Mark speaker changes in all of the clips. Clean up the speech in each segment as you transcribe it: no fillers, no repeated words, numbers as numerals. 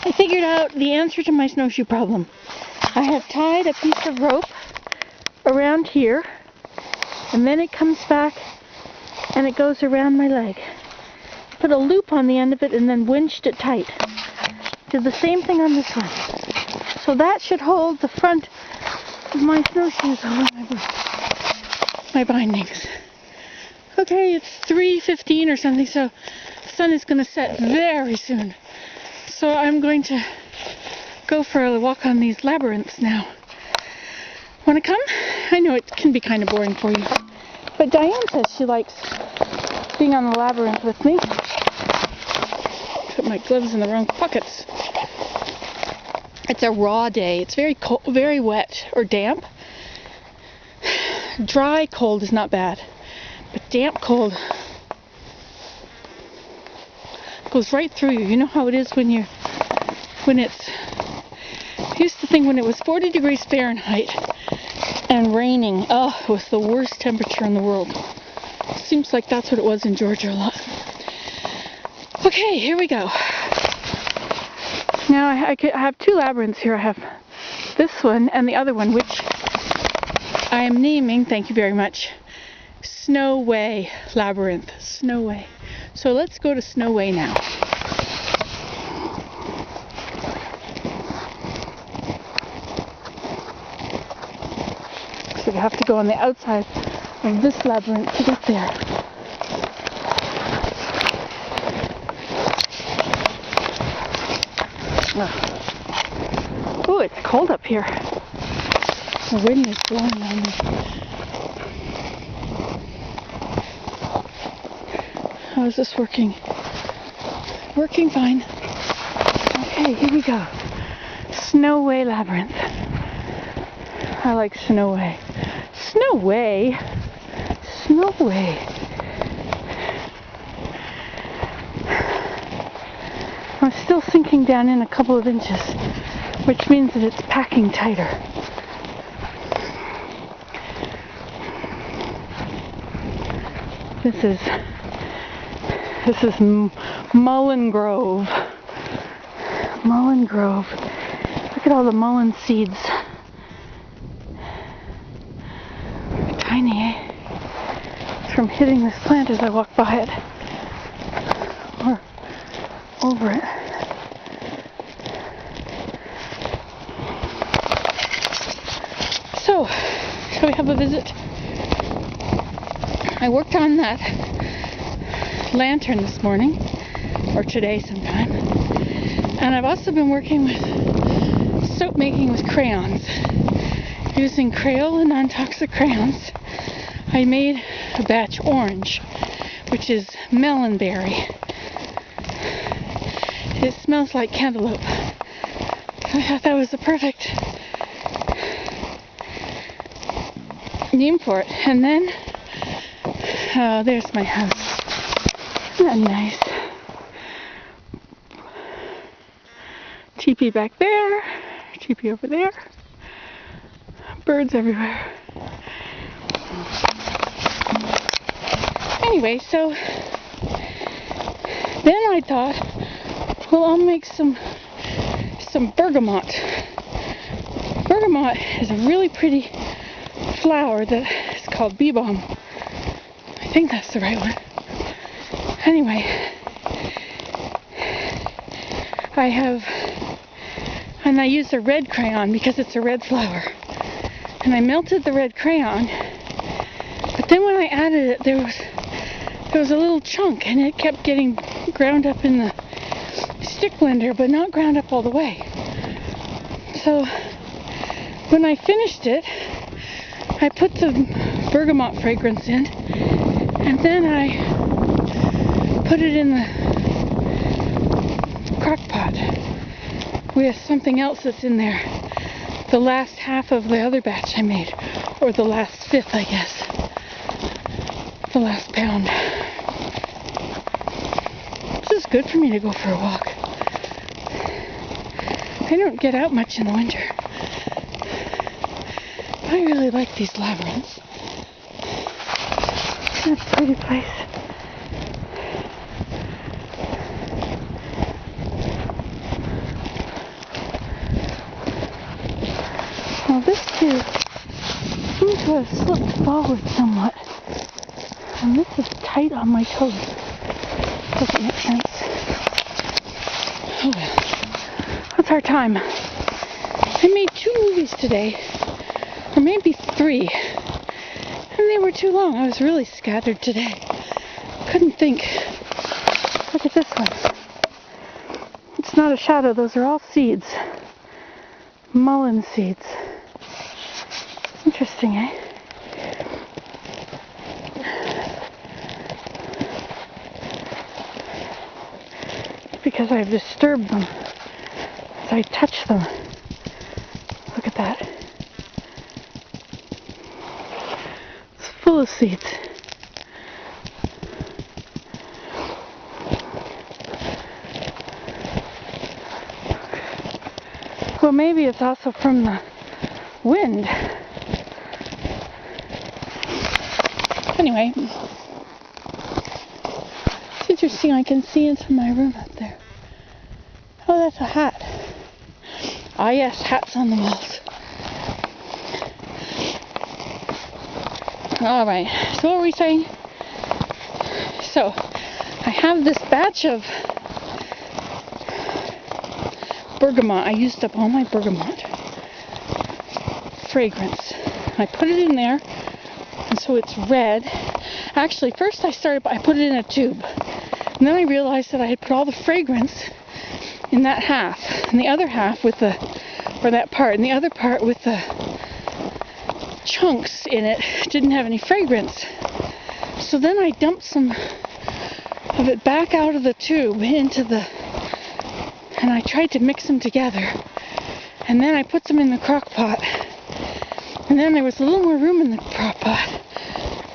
Speaker 1: I figured out the answer to my snowshoe problem. I have tied a piece of rope around here, and then it comes back and it goes around my leg. Put a loop on the end of it and then winched it tight. Did the same thing on this one. So that should hold the front of my snowshoes over my bindings. Okay, it's 3:15 or something, so the sun is going to set very soon. So I'm going to go for a walk on these labyrinths now. Want to come? I know it can be kind of boring for you, but Diane says she likes being on the labyrinth with me. Put my gloves in the wrong pockets. It's a raw day. It's very cold, very wet or damp. Dry cold is not bad, but damp cold goes right through you. You know how it is when it's, I used to think when it was 40 degrees Fahrenheit and raining, oh, it was the worst temperature in the world. Seems like that's what it was in Georgia a lot. Okay, here we go. Now I have two labyrinths here. I have this one and the other one, which I am naming, thank you very much, Snow Way Labyrinth. Snow Way. So let's go to Snow Way now. So we have to go on the outside of this labyrinth to get there. Oh, it's cold up here. The wind is blowing on me. How is this working? Working fine. Okay, here we go. Snow Way Labyrinth. I like Snow Way. Snow Way? Snow Way. I'm still sinking down in a couple of inches, which means that it's packing tighter. This is Mullen Grove. Mullen Grove. Look at all the mullen seeds. They're tiny, eh? It's from hitting this plant as I walk by it. Or over it. So, shall we have a visit? I worked on that lantern this morning, or today sometime, and I've also been working with soap making with crayons. Using Crayola non-toxic crayons, I made a batch orange, which is melonberry. It smells like cantaloupe. I thought that was the perfect name for it. And then, there's my house. Isn't that nice? Teepee back there, teepee over there, birds everywhere. Anyway, so then I thought, well, I'll make some bergamot. Bergamot is a really pretty flower that is called bee balm. I think that's the right one. Anyway, I used a red crayon because it's a red flower. And I melted the red crayon, but then when I added it, there was a little chunk, and it kept getting ground up in the stick blender, but not ground up all the way. So when I finished it, I put the bergamot fragrance in, and then I put it in the crock pot with something else that's in there. The last half of the other batch I made, or the last fifth, I guess. The last pound. This is good for me to go for a walk. I don't get out much in the winter. I really like these labyrinths. It's a pretty place. seem to have slipped forward somewhat. And this is tight on my toes. Doesn't make sense. Oh well. What's our time? I made 2 movies today. Or maybe 3. And they were too long. I was really scattered today. Couldn't think. Look at this one. It's not a shadow. Those are all seeds. Mullein seeds. Interesting, eh? Because I've disturbed them as I touch them. Look at that. It's full of seeds. Well, maybe it's also from the wind. Anyway, it's interesting. I can see into my room up there. Oh, that's a hat. Ah, yes, hats on the walls. All right. So what were we saying? So I have this batch of bergamot. I used up all my bergamot fragrance. I put it in there, and so it's red. Actually, first I put it in a tube, and then I realized that I had put all the fragrance in that half, and the other half and the other part with the chunks in it didn't have any fragrance. So then I dumped some of it back out of the tube and I tried to mix them together. And then I put them in the crock pot. And then there was a little more room in the crock pot.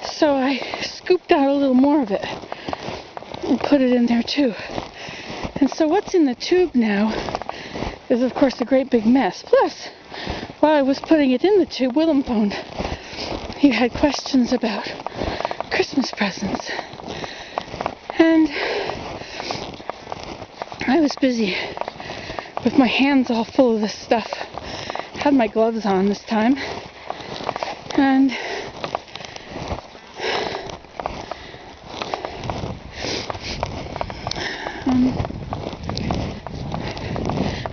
Speaker 1: So I scooped out a little more of it and put it in there too. And so what's in the tube now is, of course, a great big mess. Plus, while I was putting it in the tube, Willem phoned. He had questions about Christmas presents. And I was busy with my hands all full of this stuff. Had my gloves on this time. And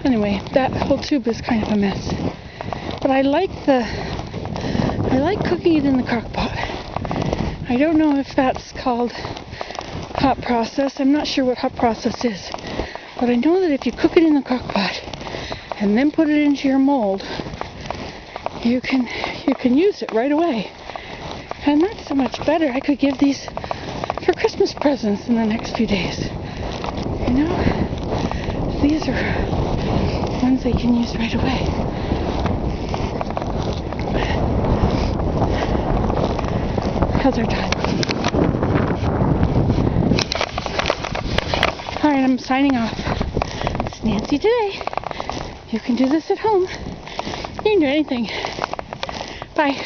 Speaker 1: anyway, that whole tube is kind of a mess. But I like cooking it in the crock pot. I don't know if that's called hot process. I'm not sure what hot process is. But I know that if you cook it in the crock pot and then put it into your mold, you can use it right away. And that's so much better. I could give these for Christmas presents in the next few days. You know? These are ones they can use right away. How's our time? Alright, I'm signing off. It's Nancy today. You can do this at home. You can do anything. Bye.